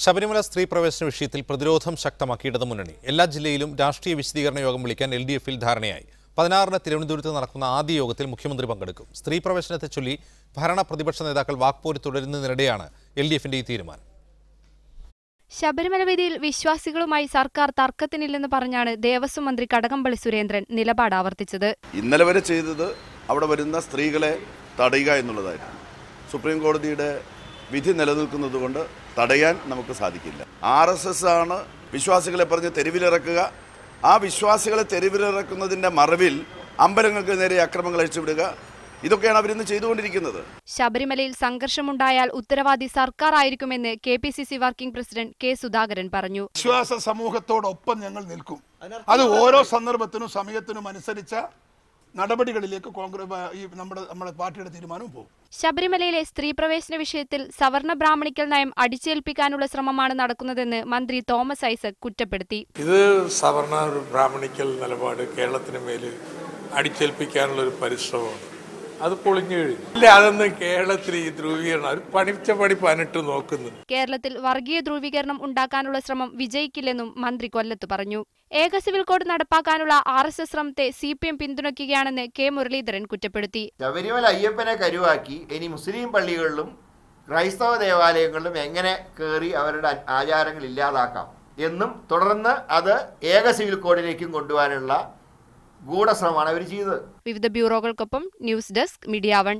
ശബരിമല സ്ത്രീ പ്രവേശന വിഷയത്തിൽ പ്രതിരോധം ശക്തമാക്കി ഇടതുമുന്നണി. എല്ലാ ജില്ലയിലും രാഷ്ട്രീയ വിശദീകരണ യോഗം വിളിക്കാൻ LDF-ൽ ധാരണയായി. 16-ന് തിരുവനന്തപുരത്ത് നടക്കുന്ന ആദ്യ യോഗത്തിൽ മുഖ്യമന്ത്രി പങ്കെടുക്കും. സ്ത്രീ പ്രവേശനത്തെ ചൊല്ലി ഭരണ പ്രതിപക്ഷ നേതാക്കൾ വാക്പോര് തുടരുന്നതിനിടെയാണ് LDF-ന്റെ ഈ തീരുമാനം. ശബരിമല വിധിയിൽ വിശ്വാസികളുമായി സർക്കാർ തർക്കത്തിനില്ലെന്ന് പറഞ്ഞാണ് ദേവസ്വം മന്ത്രി കടകംപള്ളി സുരേന്ദ്രൻ നിലപാട് ആവർത്തിച്ചത്. ഇന്നലെ വരെ ചെയ്തത് അവിടെ വരുന്ന സ്ത്രീകളെ തടയുക എന്നുള്ളതായിരുന്നു. സുപ്രീം കോടതിയുടെ വിധി നിലനിൽക്കുന്നതുകൊണ്ട് തടയാൻ നമുക്ക് സാധിക്കില്ല. RSS ആണ് വിശ്വാസികളെ പറഞ്ഞ് തെരുവിലിറക്കുക. ആ വിശ്വാസികളെ തെരുവിലിറക്കുന്നതിൻ്റെ മറവിൽ അമ്പലങ്ങൾക്ക് നേരെ അക്രമങ്ങൾ അഴിച്ചുവിടുക. ഇതൊക്കെയാണ് അവരിന്ന് ചെയ്തുകൊണ്ടിരിക്കുന്നത്. ശബരിമലയിൽ സംഘർഷമുണ്ടായാൽ ഉത്തരവാദി സർക്കാർ ആയിരിക്കുമെന്ന് KPCC working president K. Sudhakaran പറഞ്ഞു. വിശ്വാസ സമൂഹത്തോടൊപ്പം ഞങ്ങൾ നിൽക്കും. അത് ഓരോ സന്ദർഭത്തിനും സമയത്തിനും അനുസരിച്ച നടപടികളിലേക്ക് നമ്മുടെ പാർട്ടിയുടെ തീരുമാനവും പോകും. ശബരിമലയിലെ സ്ത്രീ പ്രവേശന വിഷയത്തിൽ സവർണ ബ്രാഹ്മണിക്കൽ നയം അടിച്ചേൽപ്പിക്കാനുള്ള ശ്രമമാണ് നടക്കുന്നതെന്ന് മന്ത്രി തോമസ് ഐസക് കുറ്റപ്പെടുത്തി. ഇത് സവർണ ബ്രാഹ്മണിക്കൽ നിലപാട് കേരളത്തിന് മേൽ അടിച്ചേൽപ്പിക്കാനുള്ള ഒരു പരിശ്രമമാണ്. അത് പൊളിഞ്ഞു കഴിഞ്ഞു. ഇല്ല, അതൊന്നും കേരളത്തിൽ ഈ ധ്രുവീകരണം ഒരു പണിച്ച പണി പണിട്ട് നോക്കുന്നു. കേരളത്തിൽ വർഗീയ ധ്രുവീകരണം ഉണ്ടാക്കാനുള്ള ശ്രമം വിജയിക്കില്ലെന്നും മന്ത്രി കൊല്ലത്ത് പറഞ്ഞു. ഏക സിവിൽ കോഡ് നടപ്പാക്കാനുള്ള RSS ശ്രമത്തെ CPM പിന്തുണയ്ക്കുകയാണെന്ന് K. മുരളീധരൻ കുറ്റപ്പെടുത്തി. ശബരിമല അയ്യപ്പനെ കരുവാക്കി ഇനി മുസ്ലിം പള്ളികളിലും ക്രൈസ്തവ ദേവാലയങ്ങളിലും എങ്ങനെ കയറി അവരുടെ ആചാരങ്ങൾ ഇല്ലാതാക്കാം എന്നും തുടർന്ന് അത് ഏക സിവിൽ കോഡിലേക്കും കൊണ്ടുപോകാനുള്ള ഗൂഢശ്രമമാണ് അവർ ചെയ്തത്. വിവിധ ബ്യൂറോകൾക്കൊപ്പം ന്യൂസ് ഡെസ്ക് മീഡിയ 1.